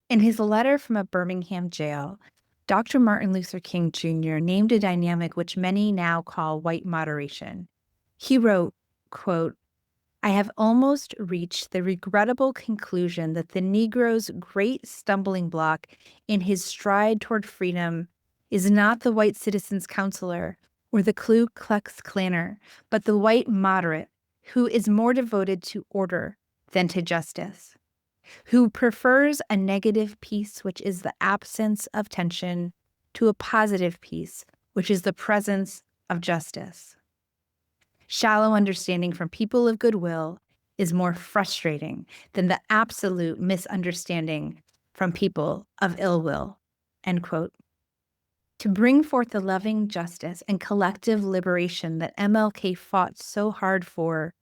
In his letter from a Birmingham jail, Dr. Martin Luther King Jr. named a dynamic which many now call white moderation. He wrote, quote, I have almost reached the regrettable conclusion that the Negro's great stumbling block in his stride toward freedom is not the white citizen's counselor or the Ku Klux Klanner, but the white moderate who is more devoted to order than to justice, who prefers a negative peace, which is the absence of tension, to a positive peace, which is the presence of justice. Shallow understanding from people of goodwill is more frustrating than the absolute misunderstanding from people of ill will, end quote. To bring forth the loving justice and collective liberation that MLK fought so hard for,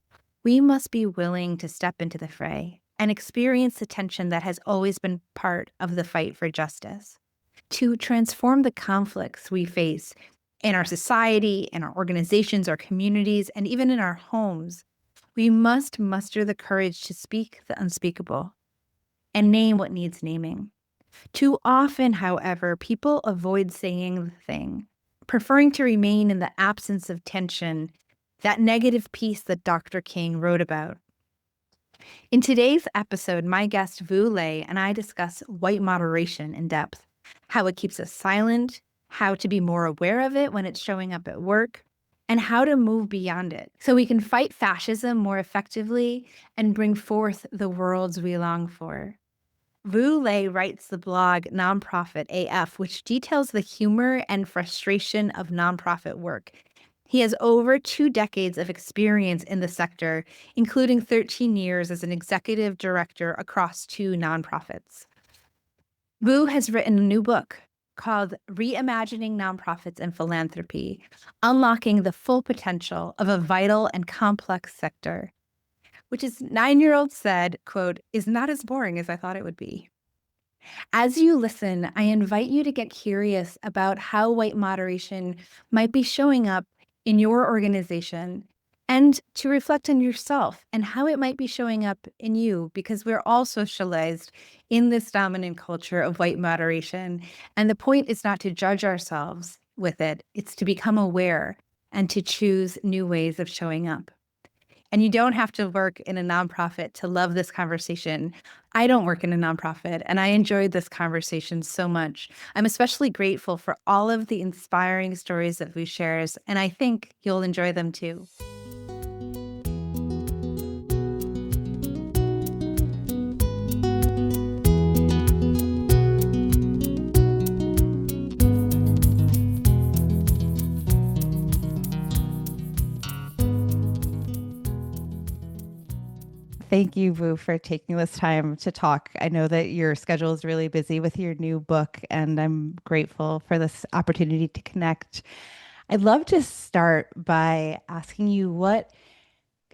we must be willing to step into the fray and experience the tension that has always been part of the fight for justice. To transform the conflicts we face in our society, in our organizations, our communities, and even in our homes, we must muster the courage to speak the unspeakable and name what needs naming. Too often, however, people avoid saying the thing, preferring to remain in the absence of tension, that negative peace that Dr. King wrote about. In today's episode, my guest Vu Lei and I discuss white moderation in depth, how it keeps us silent, how to be more aware of it when it's showing up at work, and how to move beyond it so we can fight fascism more effectively and bring forth the worlds we long for. Vu Lei writes the blog Nonprofit AF, which details the humor and frustration of nonprofit work. He has over 2 decades of experience in the sector, including 13 years as an executive director across 2 nonprofits. Vu has written a new book called Reimagining Nonprofits and Philanthropy, Unlocking the Full Potential of a Vital and Complex Sector, which his 9-year-old said, quote, is not as boring as I thought it would be. As you listen, I invite you to get curious about how white moderation might be showing up in your organization and to reflect on yourself and how it might be showing up in you, because we're all socialized in this dominant culture of white moderation. And the point is not to judge ourselves with it, it's to become aware and to choose new ways of showing up. And you don't have to work in a nonprofit to love this conversation. I don't work in a nonprofit, and I enjoyed this conversation so much. I'm especially grateful for all of the inspiring stories that Vu shares, and I think you'll enjoy them too. Thank you, Vu, for taking this time to talk. I know that your schedule is really busy with your new book, and I'm grateful for this opportunity to connect. I'd love to start by asking you what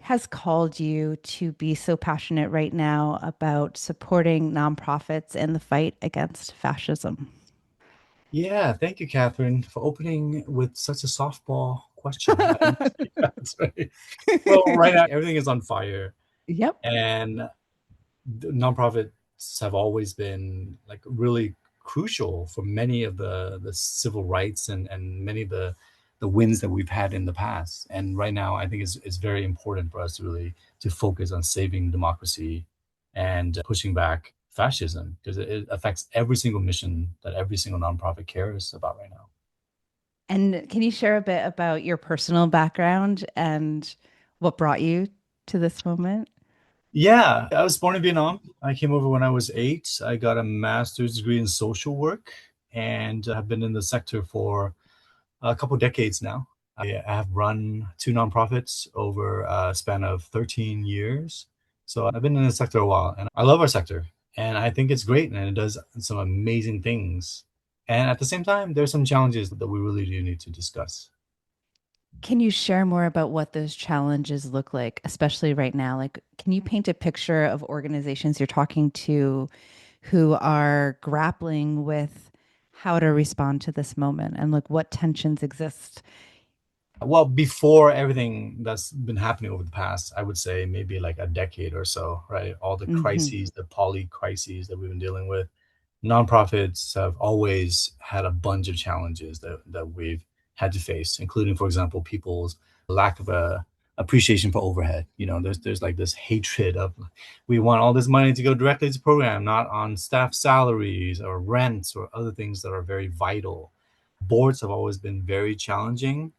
has called you to be so passionate right now about supporting nonprofits in the fight against fascism? Yeah, thank you, Catherine, for opening with such a softball question. That's right. Well, right now everything is on fire, Yep. and the nonprofits have always been like really crucial for many of the civil rights and many of the wins that we've had in the past. And right now, I think it's very important for us to really to focus on saving democracy and pushing back fascism because it affects every single mission that every single nonprofit cares about right now. And can you share a bit about your personal background and what brought you to this moment? Yeah, I was born in Vietnam. I came over when I was 8. I got a master's degree in social work and have been in the sector for a couple decades now. I have run 2 nonprofits over a span of 13 years. So I've been in the sector a while and I love our sector and I think it's great and it does some amazing things. And at the same time, there's some challenges that we really do need to discuss. Can you share more about what those challenges look like, especially right now? Like, can you paint a picture of organizations you're talking to who are grappling with how to respond to this moment and like what tensions exist? Well, before everything that's been happening over the past, I would say maybe like a decade or so, right? All the Hmm. crises, the poly crises that we've been dealing with. Nonprofits have always had a bunch of challenges that we've had to face, including, for example, people's lack of a appreciation for overhead. There's like this hatred of, we want all this money to go directly to program, not on staff salaries or rents or other things that are very vital. Boards have always been very challenging.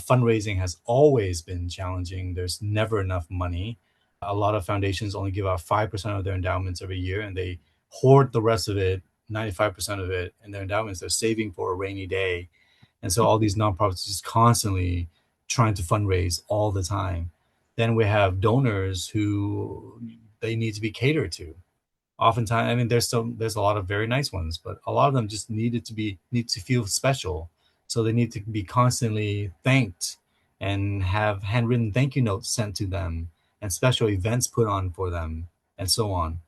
Fundraising has always been challenging. There's never enough money. A lot of foundations only give out 5% of their endowments every year, and they hoard the rest of it, 95% of it, in their endowments. They're saving for a rainy day. And so all these nonprofits just constantly trying to fundraise all the time. Then we have donors who they need to be catered to. Oftentimes, I mean, there's a lot of very nice ones, but a lot of them just need to feel special. So they need to be constantly thanked and have handwritten thank you notes sent to them and special events put on for them and so on.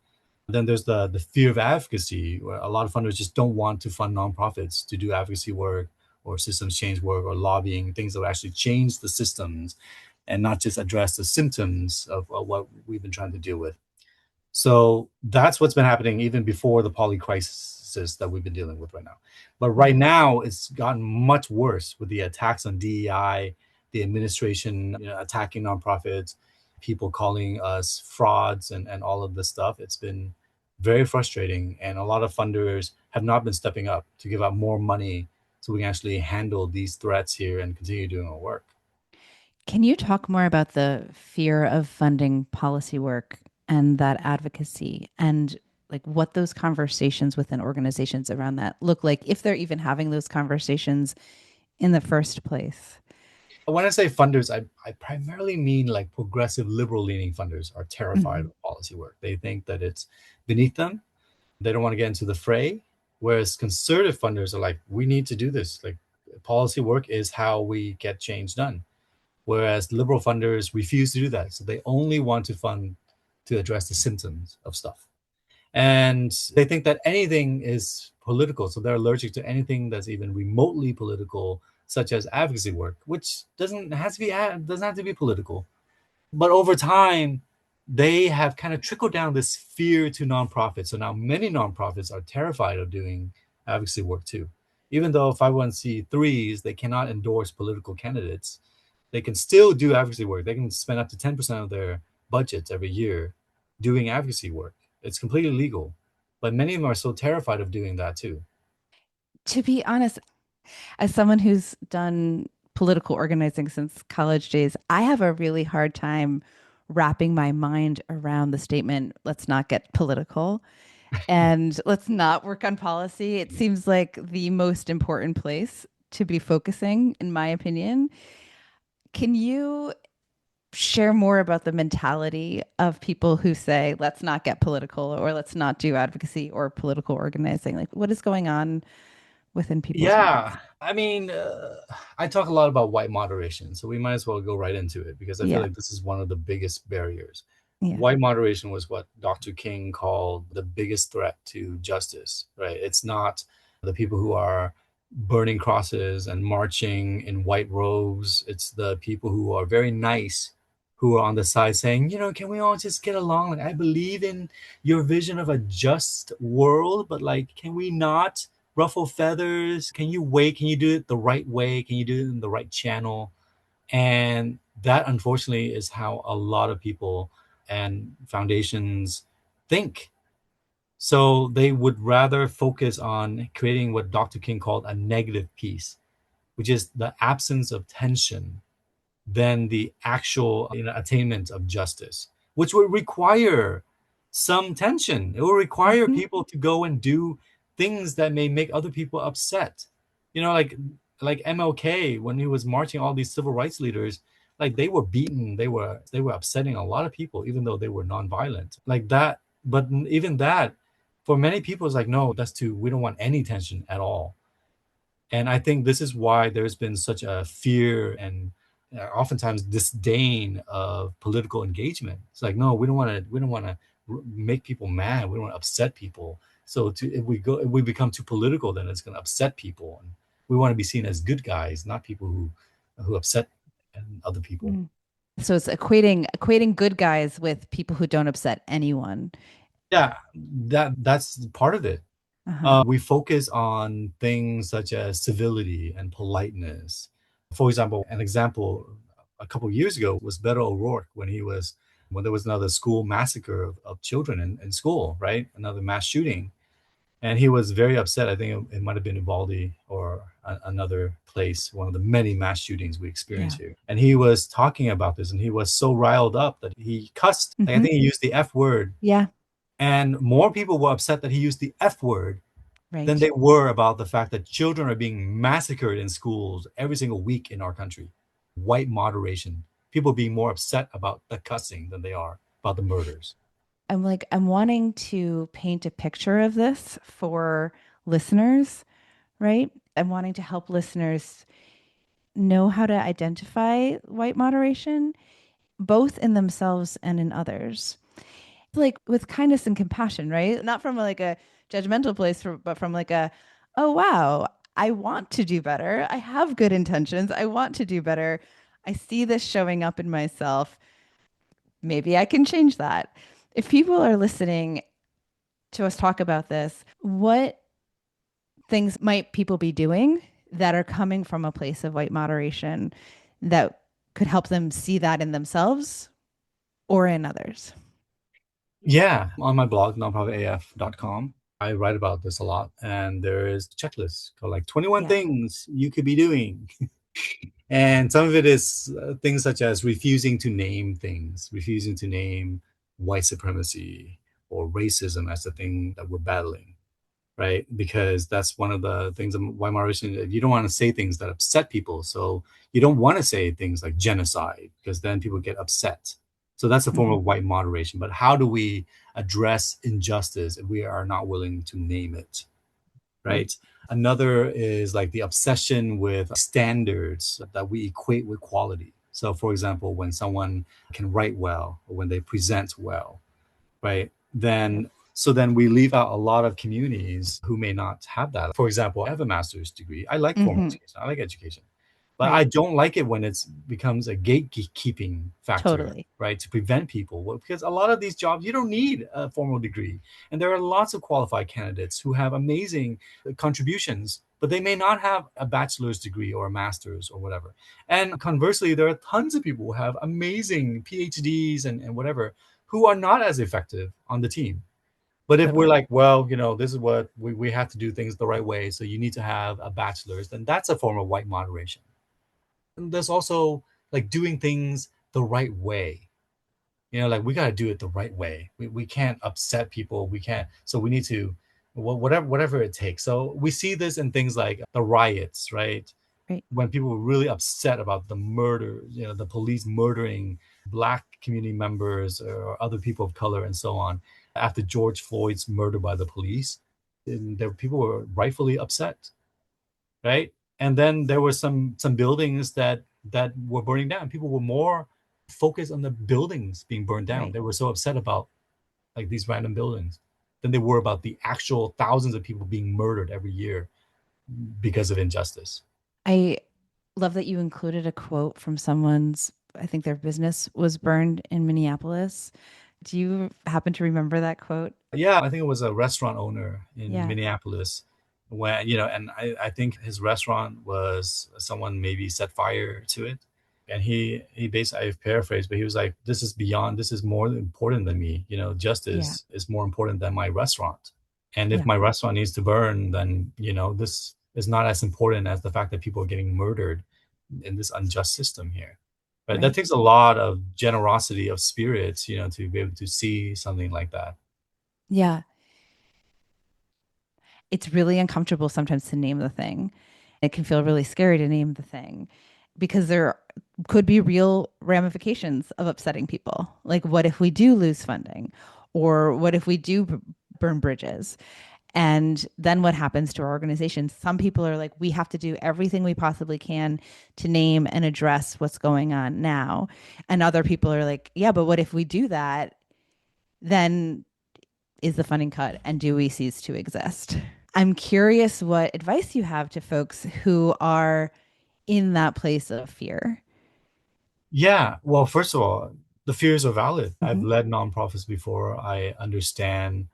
Then there's the fear of advocacy, where a lot of funders just don't want to fund nonprofits to do advocacy work or systems change work or lobbying, things that will actually change the systems and not just address the symptoms of what we've been trying to deal with. So that's what's been happening even before the poly crisis that we've been dealing with right now. But right now, it's gotten much worse with the attacks on DEI, the administration, attacking nonprofits, people calling us frauds, and all of this stuff. It's been very frustrating, and a lot of funders have not been stepping up to give out more money so we can actually handle these threats here and continue doing our work. Can you talk more about the fear of funding policy work and that advocacy and like what those conversations within organizations around that look like, if they're even having those conversations in the first place? When I say funders, I primarily mean like progressive liberal leaning funders are terrified Mhm. of policy work. They think that it's beneath them. They don't want to get into the fray. Whereas conservative funders are like, we need to do this. Like, policy work is how we get change done. Whereas liberal funders refuse to do that. So they only want to fund to address the symptoms of stuff. And they think that anything is political. So they're allergic to anything that's even remotely political, such as advocacy work, which doesn't have to be political. But over time, they have kind of trickled down this fear to nonprofits. So now many nonprofits are terrified of doing advocacy work too. Even though 501(c)(3)s, they cannot endorse political candidates, they can still do advocacy work. They can spend up to 10% of their budgets every year doing advocacy work. It's completely legal. But many of them are so terrified of doing that too. To be honest, as someone who's done political organizing since college days, I have a really hard time wrapping my mind around the statement, let's not get political and let's not work on policy. It seems like the most important place to be focusing, in my opinion. Can you share more about the mentality of people who say, let's not get political or let's not do advocacy or political organizing? Like, what is going on within people's minds? Yeah, I mean, I talk a lot about white moderation, so we might as well go right into it because I feel Yeah. like this is one of the biggest barriers. Yeah. White moderation was what Dr. King called the biggest threat to justice, right? It's not the people who are burning crosses and marching in white robes. It's the people who are very nice, who are on the side saying, can we all just get along? Like, I believe in your vision of a just world, but like, can we not ruffle feathers? Can you wait? Can you do it the right way? Can you do it in the right channel? And that, unfortunately, is how a lot of people and foundations think. So they would rather focus on creating what Dr. King called a negative peace, which is the absence of tension than the actual attainment of justice, which would require some tension. It will require Mhm. people to go and do things that may make other people upset. Like MLK when he was marching all these civil rights leaders, like they were beaten, they were upsetting a lot of people, even though they were nonviolent. Like that, but even that, for many people, it's like, no, that's too. We don't want any tension at all. And I think this is why there's been such a fear and oftentimes disdain of political engagement. It's like, no, we don't want to make people mad. We don't want to upset people. So if we become too political, then it's going to upset people. And we want to be seen as good guys, not people who upset other people. Mm. So it's equating good guys with people who don't upset anyone. Yeah, that's part of it. Uh-huh. We focus on things such as civility and politeness. For example, an example a couple of years ago was Beto O'Rourke when there was another school massacre of children in school, right? Another mass shooting. And he was very upset. I think it might have been Uvalde or another place, one of the many mass shootings we Yeah. experienced here. And he was talking about this, and he was so riled up that he cussed. Like, I Hmm. think he used the F word, Yeah. and more people were upset that he used the F word than Right. they were about the fact that children are being massacred in schools every single week in our country. White moderation. People being more upset about the cussing than they are about the murders. I'm wanting to paint a picture of this for listeners, right? I'm wanting to help listeners know how to identify white moderation, both in themselves and in others. Like with kindness and compassion, right? Not from like a judgmental place, but from like a, oh, wow, I want to do better. I have good intentions. I want to do better. I see this showing up in myself. Maybe I can change that. If people are listening to us talk about this, what things might people be doing that are coming from a place of white moderation that could help them see that in themselves or in others? Yeah, on my blog, nonprofitaf.com, I write about this a lot. And there is checklists called like 21 Yeah. things you could be doing. And some of it is things such as refusing to name things, refusing to name white supremacy or racism as the thing that we're battling, right? Because that's one of the things of why moderation, you don't want to say things that upset people. So you don't want to say things like genocide because then people get upset. So that's a form Mhm. of white moderation. But how do we address injustice if we are not willing to name it? Right. Right? Another is like the obsession with standards that we equate with quality. So, for example, when someone can write well or when they present well, right? Yep. Then we leave out a lot of communities who may not have that. For example, I have a master's degree. I like formal Hmm. education. I like education. But I Right. don't like it when it becomes a gatekeeping factor, Totally. right? To prevent people. Well, because a lot of these jobs, you don't need a formal degree. And there are lots of qualified candidates who have amazing contributions, but they may not have a bachelor's degree or a master's or whatever. And conversely, there are tons of people who have amazing PhDs and whatever who are not as effective on the team. But if we're Totally. like, well, this is what we have to do things the right way. So you need to have a bachelor's, then that's a form of white moderation. And there's also like doing things the right way. Like we got to do it the right way. We can't upset people. We can't. So we need to, whatever it takes. So we see this in things like the riots, right? Right. When people were really upset about the murder, the police murdering Black community members or other people of color and so on after George Floyd's murder by the police, and there people were rightfully upset, right? And then there were some buildings that were burning down. People were more focused on the buildings being burned down. Right. They were so upset about like these random buildings than they were about the actual thousands of people being murdered every year because of injustice. I love that you included a quote from someone's, I think their business was burned in Minneapolis. Do you happen to remember that quote? Yeah, I think it was a restaurant owner in Yeah. Minneapolis when, and I think his restaurant was someone maybe set fire to it. And he basically, I've paraphrased, but he was like, this is more important than me. Yeah. Justice is more important than my restaurant. And if Yeah. my restaurant needs to burn, then, this is not as important as the fact that people are getting murdered in this unjust system here. But that Right. takes a lot of generosity of spirits, to be able to see something like that. Yeah. It's really uncomfortable sometimes to name the thing. It can feel really scary to name the thing because there could be real ramifications of upsetting people. Like, what if we do lose funding? Or what if we do burn bridges? And then what happens to our organization? Some people are like, we have to do everything we possibly can to name and address what's going on now. And other people are like, yeah, but what if we do that? Then is the funding cut and do we cease to exist? I'm curious what advice you have to folks who are in that place of fear. Yeah, well, first of all, the fears are valid. I've Hmm. led nonprofits before. I understand,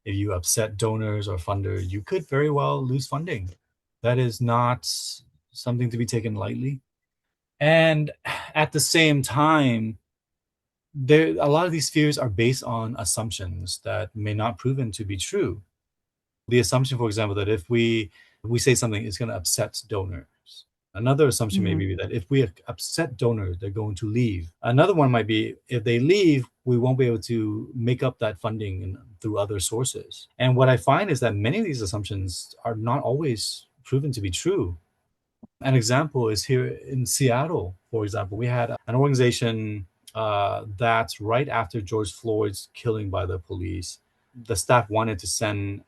If you upset donors or funders, you could very well lose funding. That is not something to be taken lightly. And at the same time, there a lot of these fears are based on assumptions that may not proven to be true. The assumption, for example, that if we say something, it's going to upset donors. Another assumption may Mhm. be that if we upset donors, they're going to leave. Another one might be if they leave, we won't be able to make up that funding through other sources. And what I find is that many of these assumptions are not always proven to be true. An example is here in Seattle, for example, we had an organization that right after George Floyd's killing by the police, the staff wanted to send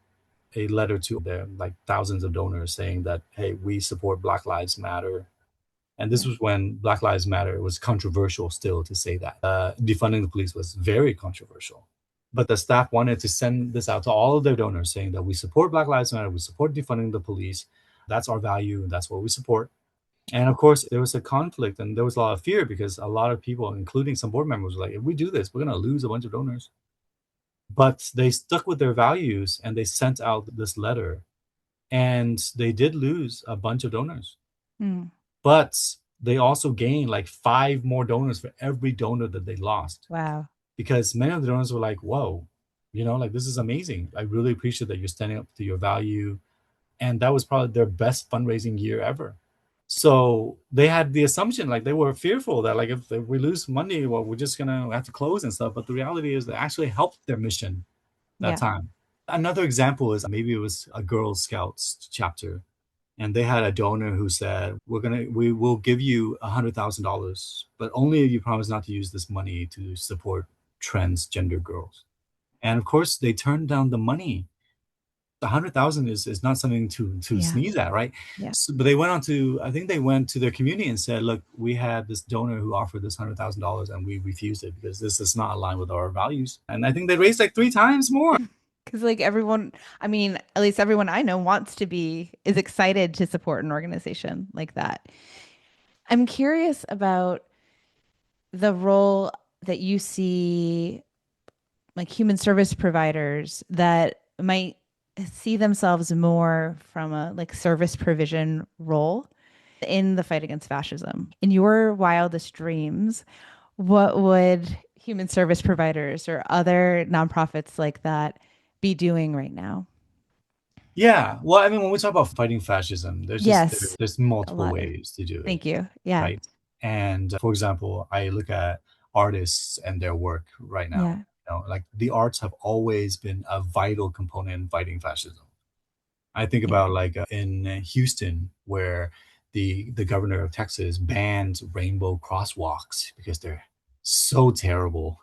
a letter to their like thousands of donors saying that, hey, we support Black Lives Matter. And this Yeah. was when Black Lives Matter was controversial still to say that. Defunding the police was very controversial. But the staff wanted to send this out to all of their donors saying that we support Black Lives Matter, we support defunding the police. That's our value, and that's what we support. And of course, there was a conflict and there was a lot of fear because a lot of people, including some board members, were like, if we do this, we're going to lose a bunch of donors. But they stuck with their values and they sent out this letter, and they did lose a bunch of donors. Mm. But they also gained like 5 more donors for every donor that they lost, Wow. because many of the donors were like, whoa, like this is amazing. I really appreciate that you're standing up to your value. And that was probably their best fundraising year ever. So they had the assumption, like they were fearful that like if we lose money, well, we're just gonna have to close and stuff. But the reality is they actually helped their mission that Yeah. time. Another example is maybe it was a Girl Scouts chapter, and they had a donor who said, we will give you $100,000, but only if you promise not to use this money to support transgender girls. And of course, they turned down the money. 100,000 is not something to Yeah. sneeze at, right? Yeah. So, but they went on to, I think they went to their community and said, look, we had this donor who offered this $100,000 and we refused it because this is not aligned with our values. And I think they raised like 3 times more. Because like everyone, I mean, at least everyone I know is excited to support an organization like that. I'm curious about the role that you see like human service providers that might see themselves more from a like service provision role in the fight against fascism. In your wildest dreams, what would human service providers or other nonprofits like that be doing right now? Yeah. Well, I mean, when we talk about fighting fascism, Yes, there's a multiple lot. ways to do it, Thank you. Yeah. right? And for example, I look at artists and their work right now. Yeah. Like the arts have always been a vital component in fighting fascism. I think Yeah. about like in Houston, where the governor of Texas banned rainbow crosswalks because they're so terrible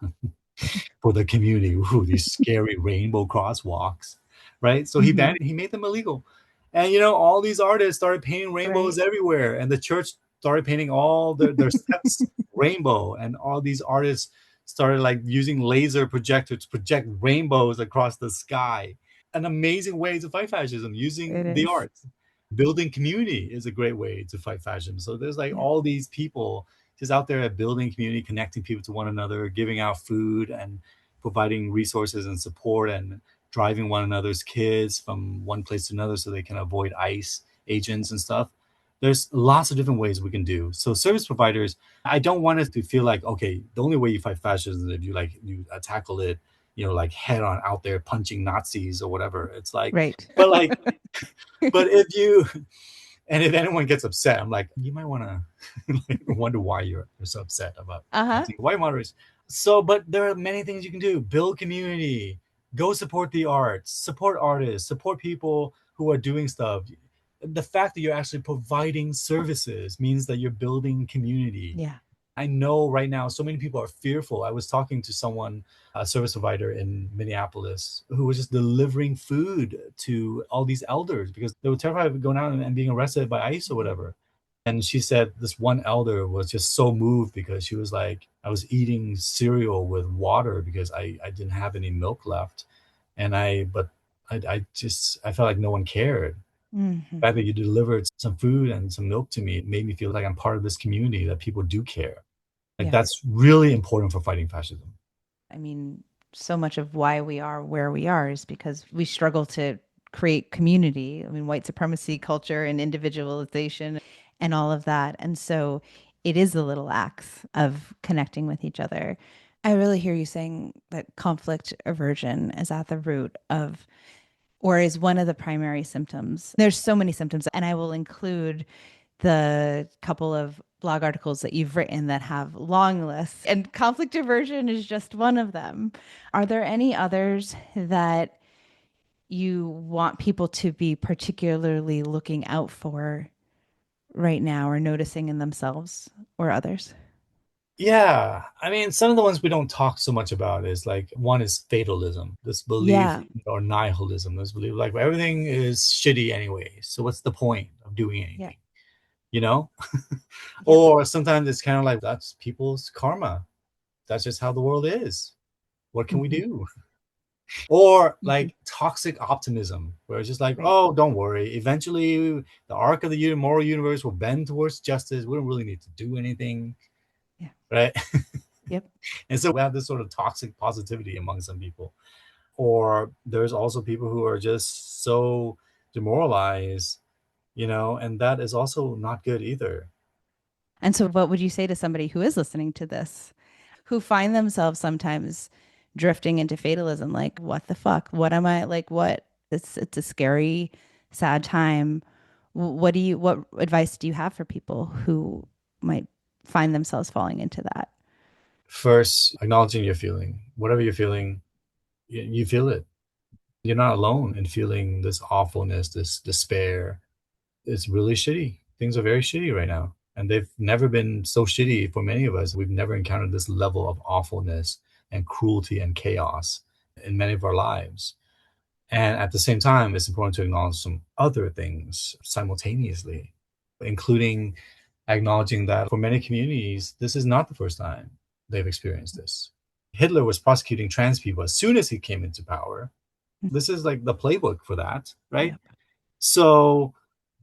for the community. Ooh, these scary rainbow crosswalks, right? So Hmm. he made them illegal, and all these artists started painting rainbows Right. everywhere, and the church started painting all their steps rainbow, and all these artists started like using laser projectors to project rainbows across the sky. An amazing way to fight fascism It using the is. arts. Building community is a great way to fight fascism. So there's like Yeah. all these people just out there building community, connecting people to one another, giving out food and providing resources and support, and driving one another's kids from one place to another so they can avoid ICE agents and stuff. There's lots of different ways we can do. So service providers, I don't want us to feel like, okay, the only way you fight fascism is if you tackle it, like head on out there punching Nazis or whatever. It's like, Right. but like, but if you and if anyone gets upset, I'm like, you might want to like, wonder why you're so upset about Uh-huh. white moderates. So, but there are many things you can do. Build community, go support the arts, support artists, support people who are doing stuff. The fact that you're actually providing services means that you're building community. Yeah. I know right now so many people are fearful. I was talking to someone, a service provider in Minneapolis, who was just delivering food to all these elders because they were terrified of going out and being arrested by ICE or Mhm. whatever. And she said this one elder was just so moved because she was like, I was eating cereal with water because I didn't have any milk left. But I felt like no one cared. Mhm. The fact that you delivered some food and some milk to me made me feel like I'm part of this community, that people do care. Like Yeah. that's really important for fighting fascism. I mean, so much of why we are where we are is because we struggle to create community. I mean, white supremacy culture and individualization and all of that. And so it is the little acts of connecting with each other. I really hear you saying that conflict aversion is at the root of, or is one of the primary symptoms. There's so many symptoms, and I will include the couple of blog articles that you've written that have long lists, and conflict aversion is just one of them. Are there any others that you want people to be particularly looking out for right now or noticing in themselves or others? Yeah, I mean, some of the ones we don't talk so much about is like one is fatalism, this belief Yeah, or nihilism, this belief like everything is shitty anyway. So what's the point of doing yeah, anything? You know? yep. Or sometimes it's kind of like that's people's karma. That's just how the world is. What can we Hmm. do? Or Hmm. like toxic optimism, where it's just like, Right. oh, don't worry. Eventually, the arc of the moral universe will bend towards justice. We don't really need to do anything, Yeah. right? Yep. And so we have this sort of toxic positivity among some people. Or there's also people who are just so demoralized, and that is also not good either. And so, what would you say to somebody who is listening to this, who find themselves sometimes drifting into fatalism? Like, what the fuck? What am I like? What? It's a scary, sad time. What advice do you have for people who might find themselves falling into that? First, acknowledging your feeling. Whatever you're feeling, you feel it. You're not alone in feeling this awfulness, this despair. It's really shitty. Things are very shitty right now. And they've never been so shitty for many of us. We've never encountered this level of awfulness and cruelty and chaos in many of our lives. And at the same time, it's important to acknowledge some other things simultaneously, including acknowledging that for many communities, this is not the first time they've experienced this. Hitler was prosecuting trans people as soon as he came into power. This is like the playbook for that, right? Yep. So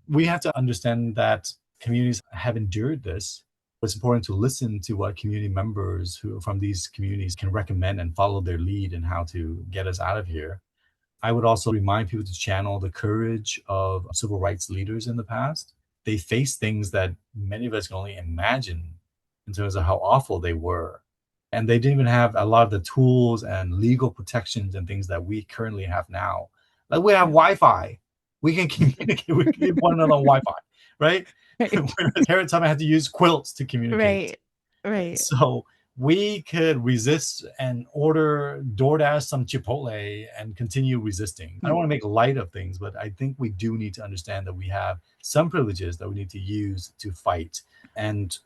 we have to understand that communities have endured this. It's important to listen to what community members who from these communities can recommend and follow their lead in how to get us out of here. I would also remind people to channel the courage of civil rights leaders in the past. They faced things that many of us can only imagine in terms of how awful they were. And they didn't even have a lot of the tools and legal protections and things that we currently have now. Like we have Yep. Wi Fi. We can communicate with one another on Wi Fi, right? Right. Whereas parents time I had to use quilts to communicate. Right. Right. So we could resist and order DoorDash some Chipotle and continue resisting. I don't Hmm. want to make light of things, but I think we do need to understand that we have some privileges that we need to use to fight. And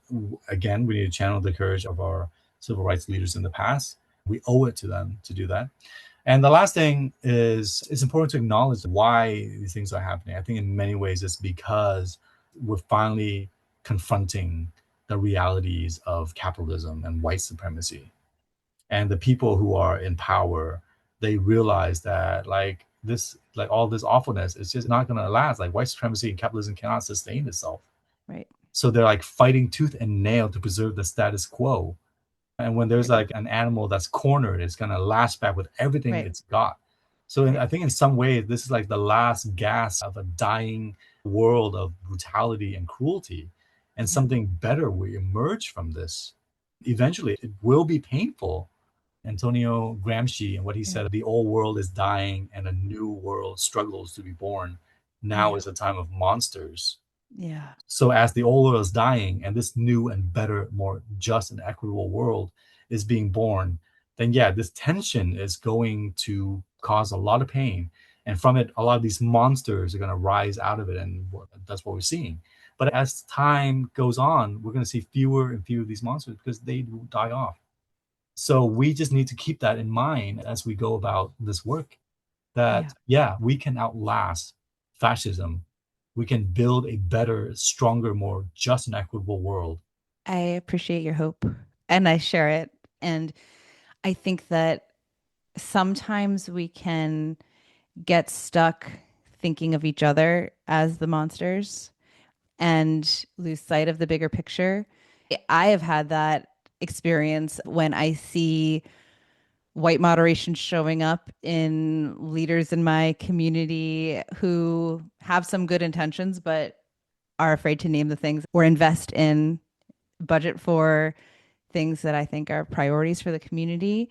again, we need to channel the courage of our civil rights leaders in the past. We owe it to them to do that. And the last thing is it's important to acknowledge why these things are happening. I think in many ways it's because we're finally confronting the realities of capitalism and white supremacy. And the people who are in power, they realize that like all this awfulness is just not gonna last. Like white supremacy and capitalism cannot sustain itself. Right. So they're like fighting tooth and nail to preserve the status quo. And when there's Right. like an animal that's cornered, it's gonna lash back with everything Right. it's got. So Right. I think in some ways this is like the last gasp of a dying world of brutality and cruelty, and Yeah. something better will emerge from this. Eventually, it will be painful. Antonio Gramsci and what he Yeah. said, the old world is dying and a new world struggles to be born. Now Yeah. is the time of monsters. Yeah. So as the old world is dying and this new and better, more just and equitable world is being born, then yeah, this tension is going to cause a lot of pain. And from it, a lot of these monsters are going to rise out of it. And that's what we're seeing. But as time goes on, we're going to see fewer and fewer of these monsters because they will die off. So we just need to keep that in mind as we go about this work that, Yeah. yeah, we can outlast fascism. We can build a better, stronger, more just and equitable world. I appreciate your hope and I share it. And I think that sometimes we can get stuck thinking of each other as the monsters and lose sight of the bigger picture. I have had that experience when I see white moderation showing up in leaders in my community who have some good intentions, but are afraid to name the things or invest in budget for things that I think are priorities for the community.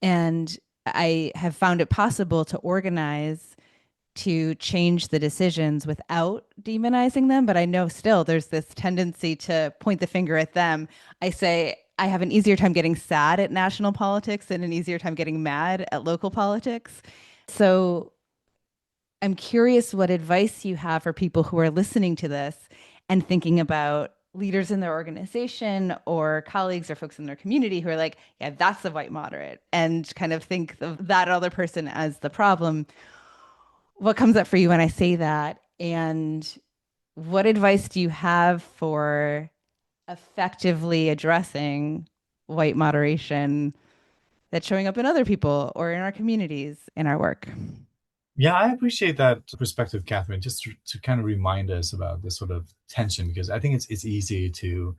And I have found it possible to organize to change the decisions without demonizing them. But I know still there's this tendency to point the finger at them. I say, I have an easier time getting sad at national politics and an easier time getting mad at local politics. So I'm curious what advice you have for people who are listening to this and thinking about leaders in their organization or colleagues or folks in their community who are like, yeah, that's the white moderate, and kind of think of that other person as the problem. What comes up for you when I say that? And what advice do you have for effectively addressing white moderation that's showing up in other people or in our communities in our work? Yeah, I appreciate that perspective, Catherine, just to kind of remind us about this sort of tension, because I think it's easy to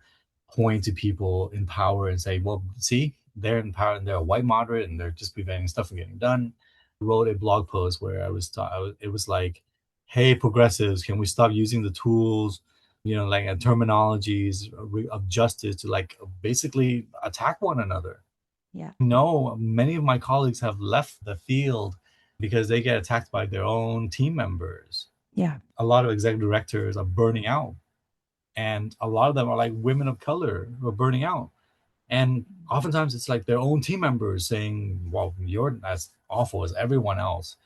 point to people in power and say, well, see, they're in power and they're a white moderate and they're just preventing stuff from getting done. I wrote a blog post where it was like, hey, progressives, can we stop using the tools, like terminologies of justice to like basically attack one another? Yeah. No, many of my colleagues have left the field because they get attacked by their own team members. Yeah. A lot of executive directors are burning out, and a lot of them are like women of color who are burning out. And oftentimes it's like their own team members saying, well, you're as awful as everyone else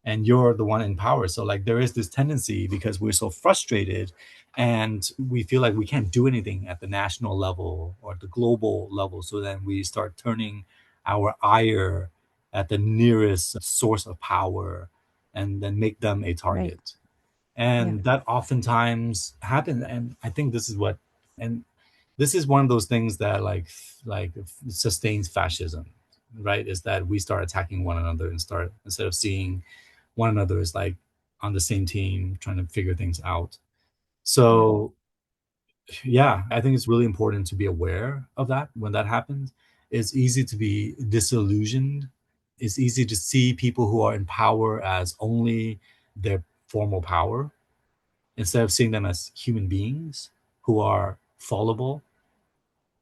and you're the one in power. So like there is this tendency, because we're so frustrated and we feel like we can't do anything at the national level or the global level, so then we start turning our ire at the nearest source of power and then make them a Right. target. Yeah. And that oftentimes happens. And I think and this is one of those things that like sustains fascism, right? Is that we start attacking one another and start, instead of seeing one another as like on the same team trying to figure things out. Yeah. So yeah, I think it's really important to be aware of that when that happens. It's easy to be disillusioned. It's easy to see people who are in power as only their formal power, instead of seeing them as human beings who are fallible.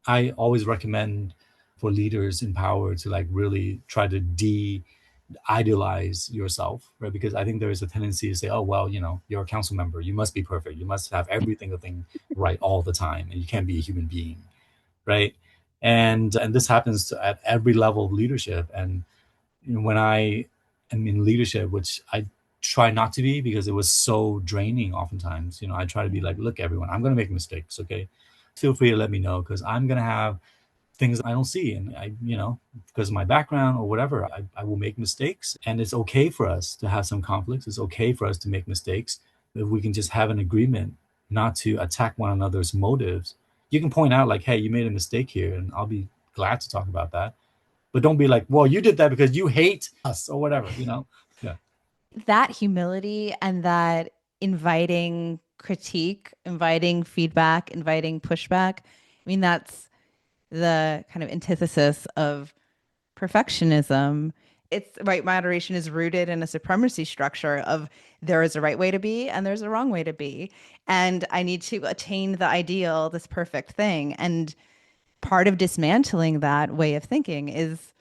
I always recommend for leaders in power to like really try to idealize yourself, right? Because I think there is a tendency to say, oh, well, you're a council member. You must be perfect. You must have every single thing right all the time. And you can't be a human being, right? And this happens at every level of leadership. And when I am in leadership, which I try not to be because it was so draining oftentimes, I try to be Yeah. like, look, everyone, I'm going to make mistakes, okay? Feel free to let me know, because I'm going to have things I don't see. And because of my background or whatever, I will make mistakes. And it's okay for us to have some conflicts. It's okay for us to make mistakes. If we can just have an agreement not to attack one another's motives, you can point out like, hey, you made a mistake here, and I'll be glad to talk about that. But don't be like, well, you did that because you hate us or whatever. Yeah. That humility and that inviting critique, inviting feedback, inviting pushback. I mean, that's the kind of antithesis of perfectionism. It's right. Moderation is rooted in a supremacy structure of there is a right way to be and there's a wrong way to be. And I need to attain the ideal, this perfect thing. And part of dismantling that way of thinking is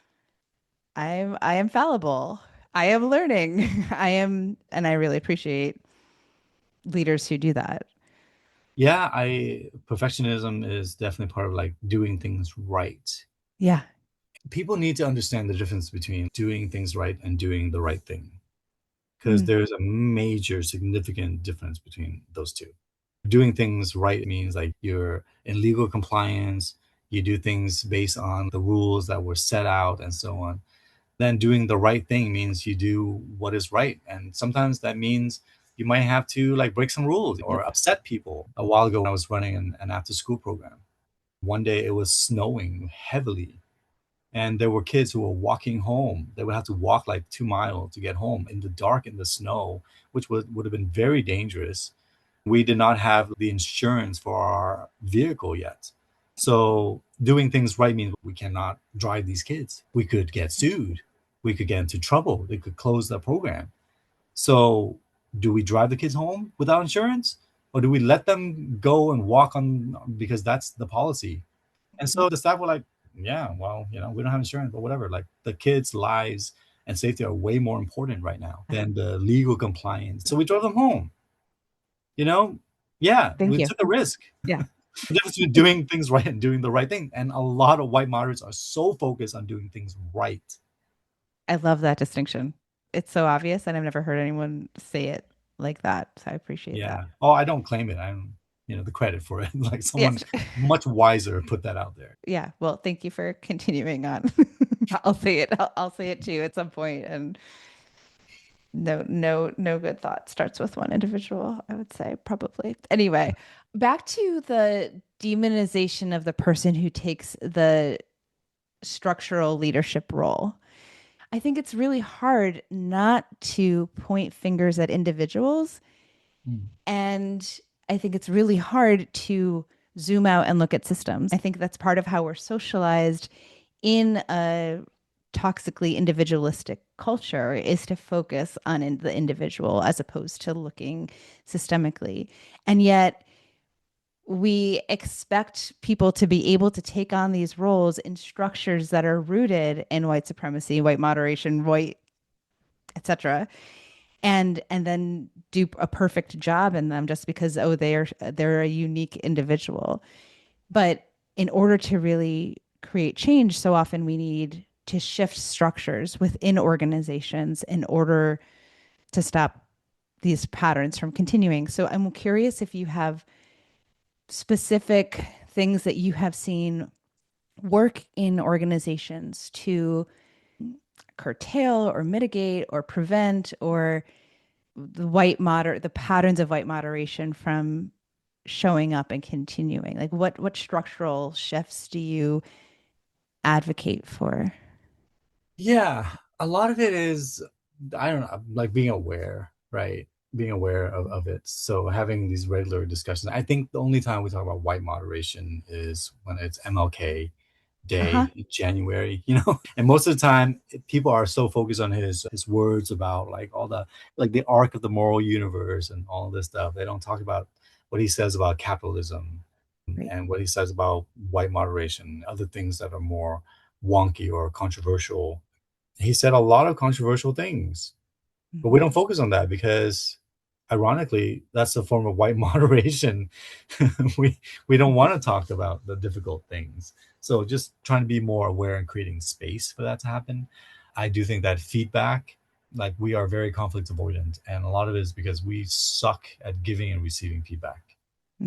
I am fallible. I am learning. And I really appreciate leaders who do that. Yeah, I perfectionism is definitely part of like doing things right. Yeah. People need to understand the difference between doing things right and doing the right thing, because Mm. there's a major significant difference between those two. Doing things right means like you're in legal compliance, you do things based on the rules that were set out and so on. Then doing the right thing means you do what is right, and sometimes that means you might have to like break some rules or Yep. upset people. A while ago when I was running an after school program, one day it was snowing heavily, and there were kids who were walking home. They would have to walk like 2 miles to get home in the dark, in the snow, which would have been very dangerous. We did not have the insurance for our vehicle yet. So doing things right means we cannot drive these kids. We could get sued. We could get into trouble. They could close the program. So do we drive the kids home without insurance? Or do we let them go and walk on because that's the policy? And so the staff were like, yeah, well, we don't have insurance, but whatever. Like the kids' lives and safety are way more important right now than the legal compliance. So we drove them home. Yeah, Thank we you. took a risk. Yeah. The difference between doing things right and doing the right thing. And a lot of white moderates are so focused on doing things right. I love that distinction. It's so obvious, and I've never heard anyone say it like that. So I appreciate that. Yeah. Oh, I don't claim it. I'm, the credit for it. Like someone Yes. much wiser put that out there. Yeah. Well, thank you for continuing on. I'll say it. I'll say it too at some point. And no good thought starts with one individual, I would say, probably. Anyway, back to the demonization of the person who takes the structural leadership role. I think it's really hard not to point fingers at individuals. Mm. And I think it's really hard to zoom out and look at systems. I think that's part of how we're socialized in a toxically individualistic culture is to focus on the individual as opposed to looking systemically. And yet we expect people to be able to take on these roles in structures that are rooted in white supremacy, white moderation, white, etc., and then do a perfect job in them just because they're a unique individual. But in order to really create change, so often we need to shift structures within organizations in order to stop these patterns from continuing. So I'm curious if you have specific things that you have seen work in organizations to curtail or mitigate or prevent or the patterns of white moderation from showing up and continuing. Like what structural shifts do you advocate for? Yeah. A lot of it is, I don't know, like being aware, right? Being aware of it. So having these regular discussions. I think the only time we talk about white moderation is when it's MLK Uh-huh. Day in January, and most of the time people are so focused on his words about like all the like the arc of the moral universe and all this stuff. They don't talk about what he says about capitalism Right. and what he says about white moderation, other things that are more wonky or controversial. He said a lot of controversial things, but we Mhm. don't focus on that because ironically that's a form of white moderation. we we don't want to talk about the difficult things, so just trying to be more aware and creating space for that to happen. I do think that feedback, like we are very conflict avoidant, and a lot of it is because we suck at giving and receiving feedback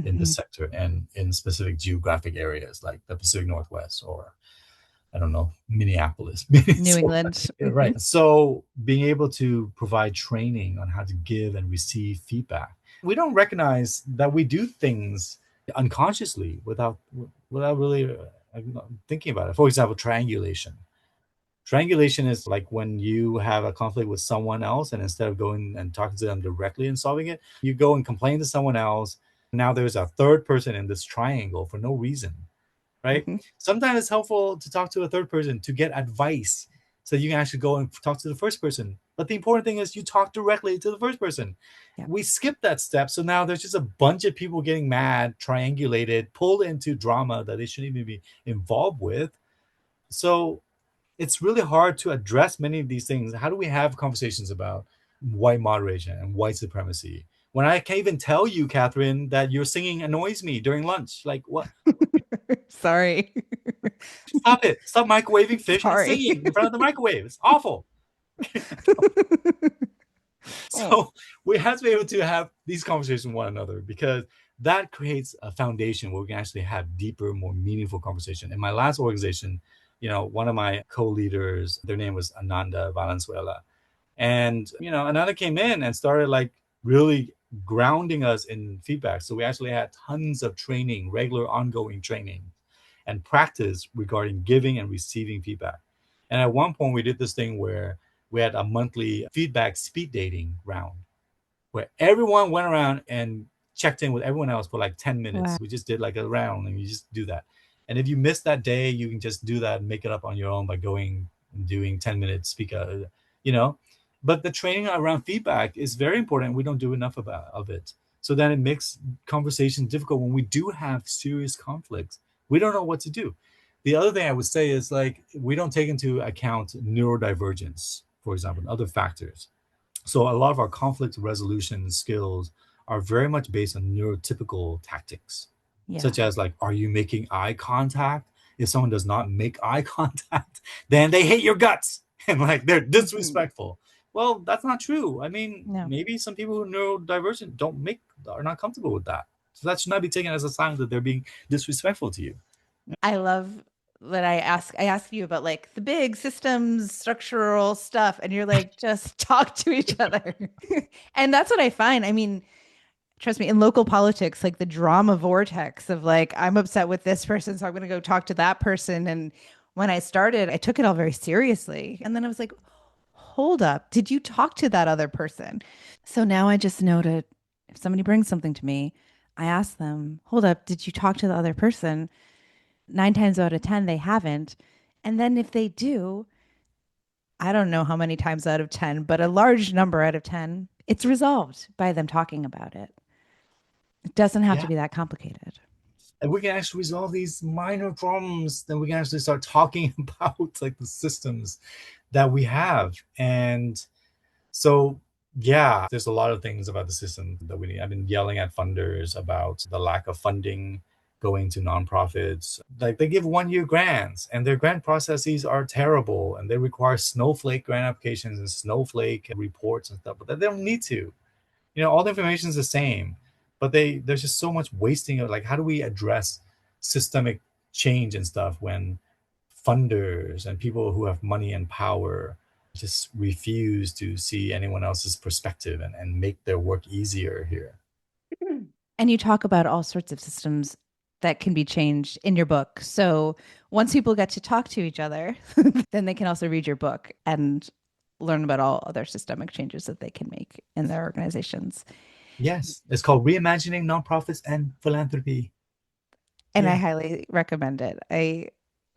in this Mhm. sector and in specific geographic areas like the Pacific Northwest or I don't know, Minneapolis, New Minnesota. England. Yeah, right. So being able to provide training on how to give and receive feedback. We don't recognize that we do things unconsciously without really thinking about it. For example, triangulation. Triangulation is like when you have a conflict with someone else, and instead of going and talking to them directly and solving it, you go and complain to someone else. Now there's a third person in this triangle for no reason, right? Mhm. Sometimes it's helpful to talk to a third person to get advice so you can actually go and talk to the first person. But the important thing is you talk directly to the first person. Yeah. We skip that step. So now there's just a bunch of people getting mad, triangulated, pulled into drama that they shouldn't even be involved with. So it's really hard to address many of these things. How do we have conversations about white moderation and white supremacy when I can't even tell you, Catherine, that your singing annoys me during lunch? Like, what? Sorry. Stop it. Stop microwaving fish and Sorry. singing in front of the microwave. It's awful. Oh. So we have to be able to have these conversations with one another because that creates a foundation where we can actually have deeper, more meaningful conversation. In my last organization, one of my co-leaders, their name was Ananda Valenzuela. And, Ananda came in and started like really grounding us in feedback. So we actually had tons of training, regular ongoing training and practice regarding giving and receiving feedback. And at one point, we did this thing where we had a monthly feedback speed dating round where everyone went around and checked in with everyone else for like 10 minutes. Wow. We just did like a round and you just do that. And if you miss that day, you can just do that and make it up on your own by going and doing 10-minute speaker, you know. But the training around feedback is very important. We don't do enough of it. So then it makes conversation difficult when we do have serious conflicts. We don't know what to do. The other thing I would say is like we don't take into account neurodivergence, for example, and other factors. So a lot of our conflict resolution skills are very much based on neurotypical tactics, Yeah. such as like, are you making eye contact? If someone does not make eye contact, then they hate your guts and like they're disrespectful. Well, that's not true. I mean, No. maybe some people who are neurodivergent are not comfortable with that. So that should not be taken as a sign that they're being disrespectful to you. I love that I ask you about like the big systems, structural stuff, and you're like, just talk to each other. And that's what I find. I mean, trust me, in local politics, like the drama vortex of like, I'm upset with this person, so I'm gonna go talk to that person. And when I started, I took it all very seriously. And then I was like, hold up, did you talk to that other person? So now I just know to, if somebody brings something to me, I ask them, hold up, did you talk to the other person? 9 times out of 10, they haven't. And then if they do, I don't know how many times out of 10, but a large number out of 10, it's resolved by them talking about it. It doesn't have to Yeah. be that complicated. And we can actually resolve these minor problems, then we can actually start talking about like the systems that we have. And so, yeah, there's a lot of things about the system that we need. I've been yelling at funders about the lack of funding going to nonprofits. Like they give 1 year grants and their grant processes are terrible and they require snowflake grant applications and snowflake reports and stuff, but they don't need to. All the information is the same, but there's just so much wasting of like, how do we address systemic change and stuff when funders and people who have money and power just refuse to see anyone else's perspective and make their work easier here. And you talk about all sorts of systems that can be changed in your book. So once people get to talk to each other, then they can also read your book and learn about all other systemic changes that they can make in their organizations. Yes, it's called Reimagining Nonprofits and Philanthropy. And I Yeah. highly recommend it.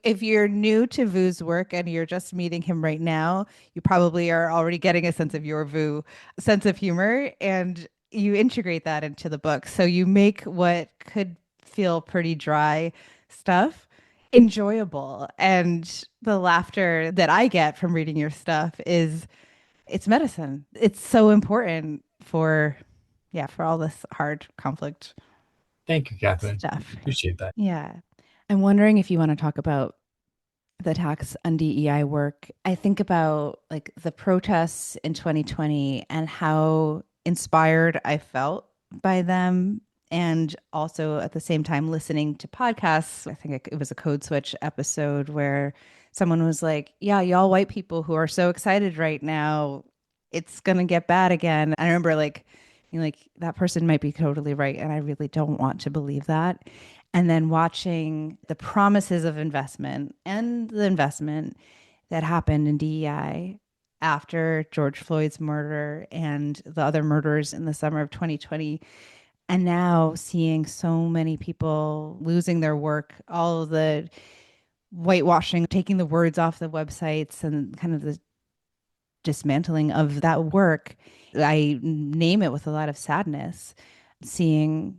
If you're new to Vu's work and you're just meeting him right now, you probably are already getting a sense of your Vu sense of humor, and you integrate that into the book. So you make what could feel pretty dry stuff enjoyable. And the laughter that I get from reading your stuff is it's medicine. It's so important for, yeah, for all this hard conflict Thank you, Catherine. stuff. Appreciate that. Yeah. I'm wondering if you want to talk about the tax on DEI work. I think about like the protests in 2020 and how inspired I felt by them. And also at the same time, listening to podcasts. I think it was a Code Switch episode where someone was like, yeah, y'all white people who are so excited right now, it's going to get bad again. I remember like, like that person might be totally right. And I really don't want to believe that. And then watching the promises of investment and the investment that happened in DEI after George Floyd's murder and the other murders in the summer of 2020. And now seeing so many people losing their work, all of the whitewashing, taking the words off the websites and kind of the dismantling of that work. I name it with a lot of sadness, seeing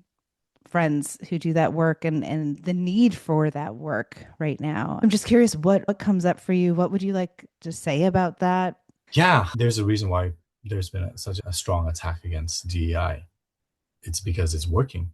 friends who do that work and the need for that work right now. I'm just curious what comes up for you. What would you like to say about that? Yeah, there's a reason why there's been such a strong attack against DEI. It's because it's working.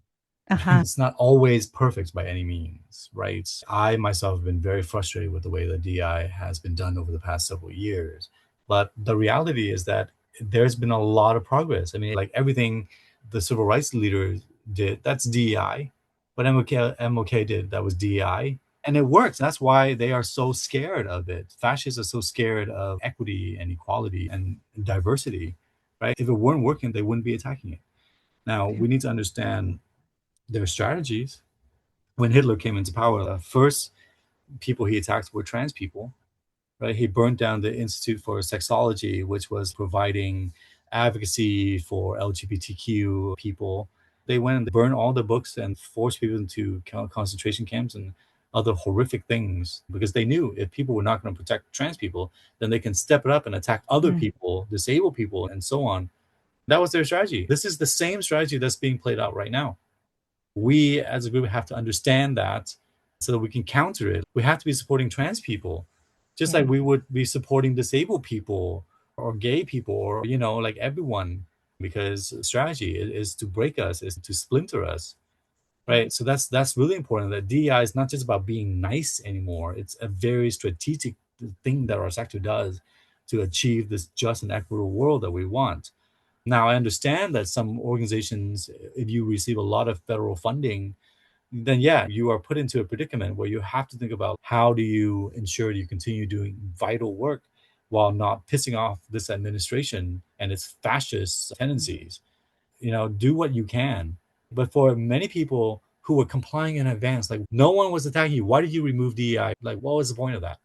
Uh-huh. It's not always perfect by any means, right? I myself have been very frustrated with the way that DI has been done over the past several years. But the reality is that there's been a lot of progress. I mean, like everything the civil rights leaders did, that's DEI. What MLK did, that was DEI. And it works. That's why they are so scared of it. Fascists are so scared of equity and equality and diversity, right? If it weren't working, they wouldn't be attacking it. Now, we need to understand their strategies. When Hitler came into power, the first people he attacked were trans people, right? He burned down the Institute for Sexology, which was providing advocacy for LGBTQ people. They went and burned all the books and forced people into concentration camps. And other horrific things, because they knew if people were not going to protect trans people, then they can step it up and attack other people, disabled people, and so on. That was their strategy. This is the same strategy that's being played out right now. We as a group have to understand that so that we can counter it. We have to be supporting trans people, just like we would be supporting disabled people or gay people, or, like everyone, because strategy is to break us, is to splinter us. Right. So that's really important, that DEI is not just about being nice anymore. It's a very strategic thing that our sector does to achieve this just and equitable world that we want. Now, I understand that some organizations, if you receive a lot of federal funding, then yeah, you are put into a predicament where you have to think about how do you ensure you continue doing vital work while not pissing off this administration and its fascist tendencies. Do what you can. But for many people who were complying in advance, like no one was attacking you. Why did you remove DEI? Like, what was the point of that?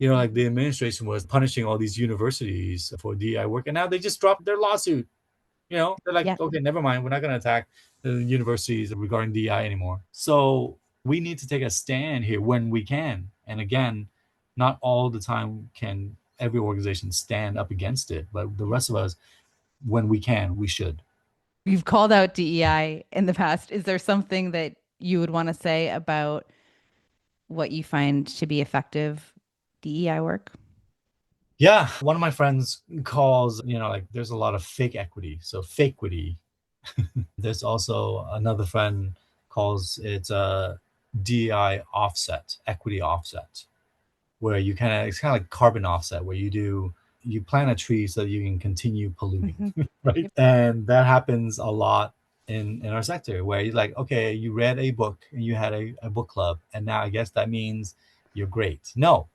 Like the administration was punishing all these universities for DEI work, and now they just dropped their lawsuit. They're like, okay, never mind. We're not going to attack the universities regarding DEI anymore. So we need to take a stand here when we can. And again, not all the time can every organization stand up against it, but the rest of us, when we can, we should. You've called out DEI in the past. Is there something that you would want to say about what you find to be effective DEI work? Yeah. One of my friends calls, like there's a lot of fake equity. So fake equity. There's also another friend calls it a DEI offset, equity offset, where it's kind of like carbon offset, where you plant a tree so that you can continue polluting, right? And that happens a lot in our sector, where you're like, okay, you read a book and you had a book club, and now I guess that means you're great. No,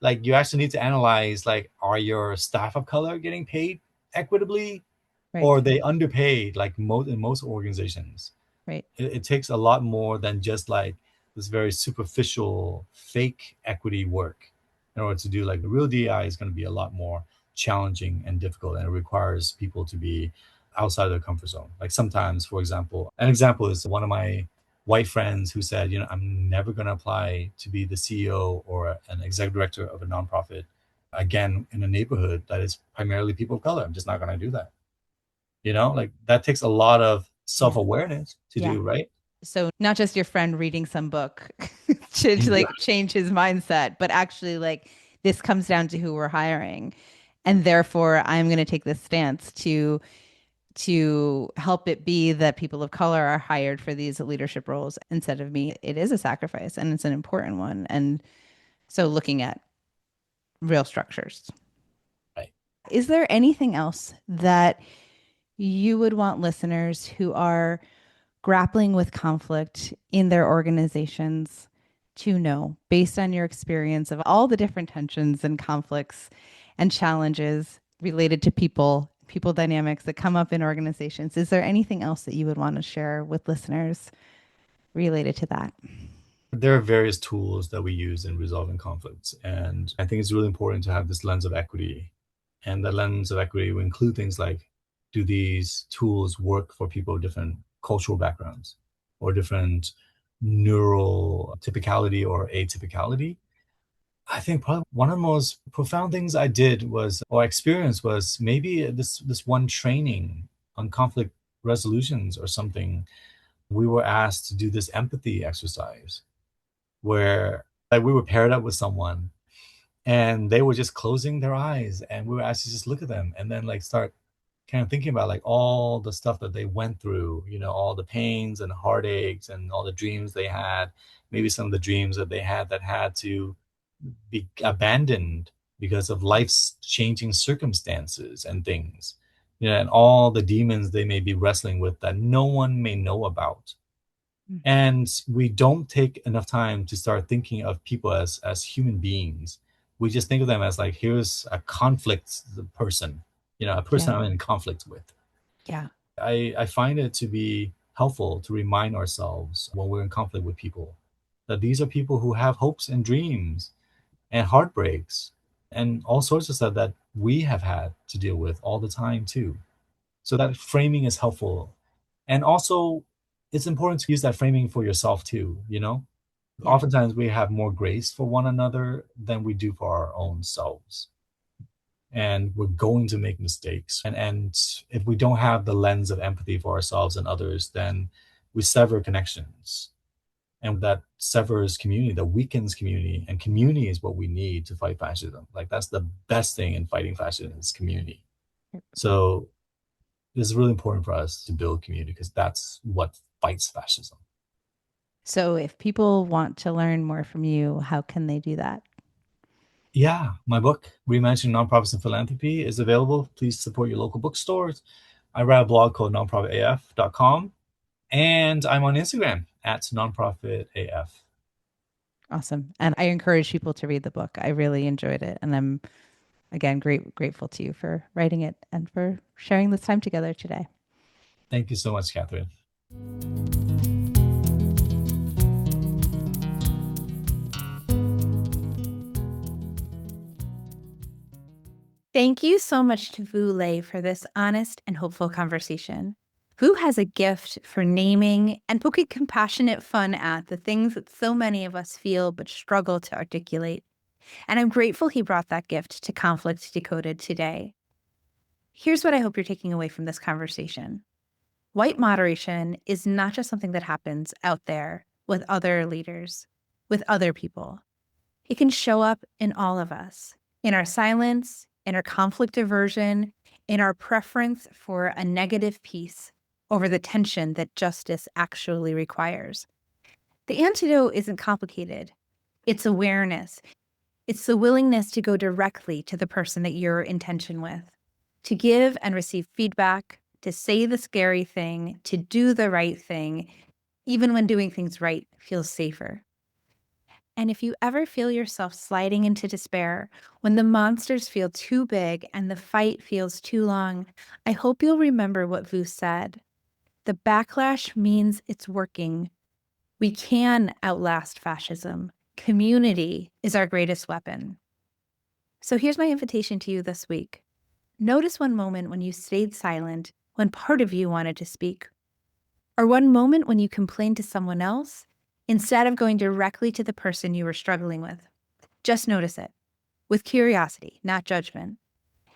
like you actually need to analyze, like, are your staff of color getting paid equitably, or are they underpaid, like in most organizations? Right. It takes a lot more than just like this very superficial fake equity work. In order to do like the real DI is going to be a lot more challenging and difficult, and it requires people to be outside their comfort zone. Like sometimes, for example, an example is one of my white friends who said, I'm never going to apply to be the CEO or an executive director of a nonprofit again in a neighborhood that is primarily people of color. I'm just not going to do that. Like that takes a lot of self-awareness to do, right? So not just your friend reading some book to like change his mindset, but actually like this comes down to who we're hiring. And therefore I'm going to take this stance to help it be that people of color are hired for these leadership roles instead of me. It is a sacrifice and it's an important one. And so looking at real structures. Right. Is there anything else that you would want listeners who are grappling with conflict in their organizations to know, based on your experience of all the different tensions and conflicts and challenges related to people dynamics that come up in organizations? Is there anything else that you would want to share with listeners related to that? There are various tools that we use in resolving conflicts, and I think it's really important to have this lens of equity. And that lens of equity will include things like, do these tools work for people with different cultural backgrounds or different neural typicality or atypicality? I think probably one of the most profound things I did was, or experienced, was maybe this one training on conflict resolutions or something. We were asked to do this empathy exercise where like we were paired up with someone and they were just closing their eyes, and we were asked to just look at them and then like start kind of thinking about like all the stuff that they went through, all the pains and heartaches and all the dreams they had, maybe some of the dreams that they had that had to be abandoned because of life's changing circumstances and things, and all the demons they may be wrestling with that no one may know about. And we don't take enough time to start thinking of people as human beings. We just think of them as like, here's a conflict person, a person I'm in conflict with. Yeah. I find it to be helpful to remind ourselves when we're in conflict with people that these are people who have hopes and dreams and heartbreaks and all sorts of stuff that we have had to deal with all the time too. So that framing is helpful. And also it's important to use that framing for yourself too, Yeah. Oftentimes we have more grace for one another than we do for our own selves. And we're going to make mistakes. And if we don't have the lens of empathy for ourselves and others, then we sever connections. And that severs community, that weakens community. And community is what we need to fight fascism. Like, that's the best thing in fighting fascism is community. So it's really important for us to build community because that's what fights fascism. So if people want to learn more from you, how can they do that? Yeah, my book, Reimagining Nonprofits and Philanthropy, is available. Please support your local bookstores. I write a blog called nonprofitaf.com, and I'm on Instagram at nonprofitaf. Awesome. And I encourage people to read the book. I really enjoyed it. And I'm, again, grateful to you for writing it and for sharing this time together today. Thank you so much, Catherine. Thank you so much to Vu Lei for this honest and hopeful conversation. Vu has a gift for naming and poking compassionate fun at the things that so many of us feel but struggle to articulate. And I'm grateful he brought that gift to Conflict Decoded today. Here's what I hope you're taking away from this conversation. White moderation is not just something that happens out there with other leaders, with other people. It can show up in all of us, in our silence, in our conflict aversion, in our preference for a negative peace over the tension that justice actually requires. The antidote isn't complicated. It's awareness. It's the willingness to go directly to the person that you're in tension with, to give and receive feedback, to say the scary thing, to do the right thing, even when doing things right feels safer. And if you ever feel yourself sliding into despair, when the monsters feel too big and the fight feels too long, I hope you'll remember what Vu said. The backlash means it's working. We can outlast fascism. Community is our greatest weapon. So here's my invitation to you this week. Notice one moment when you stayed silent, when part of you wanted to speak. Or one moment when you complained to someone else instead of going directly to the person you were struggling with. Just notice it with curiosity, not judgment.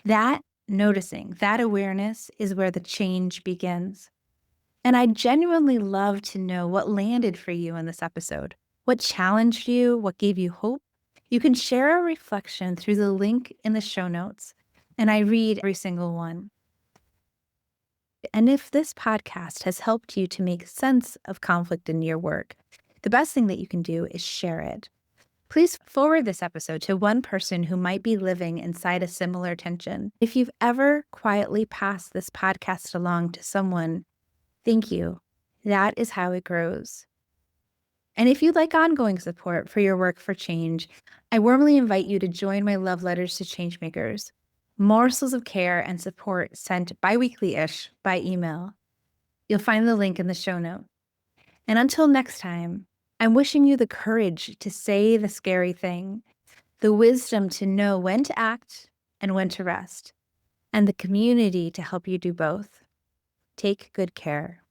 That noticing, that awareness is where the change begins. And I genuinely love to know what landed for you in this episode, what challenged you, what gave you hope. You can share a reflection through the link in the show notes, and I read every single one. And if this podcast has helped you to make sense of conflict in your work, the best thing that you can do is share it. Please forward this episode to one person who might be living inside a similar tension. If you've ever quietly passed this podcast along to someone, thank you. That is how it grows. And if you'd like ongoing support for your work for change, I warmly invite you to join my Love Letters to Changemakers. Morsels of care and support sent bi-weekly-ish by email. You'll find the link in the show note. And until next time, I'm wishing you the courage to say the scary thing, the wisdom to know when to act and when to rest, and the community to help you do both. Take good care.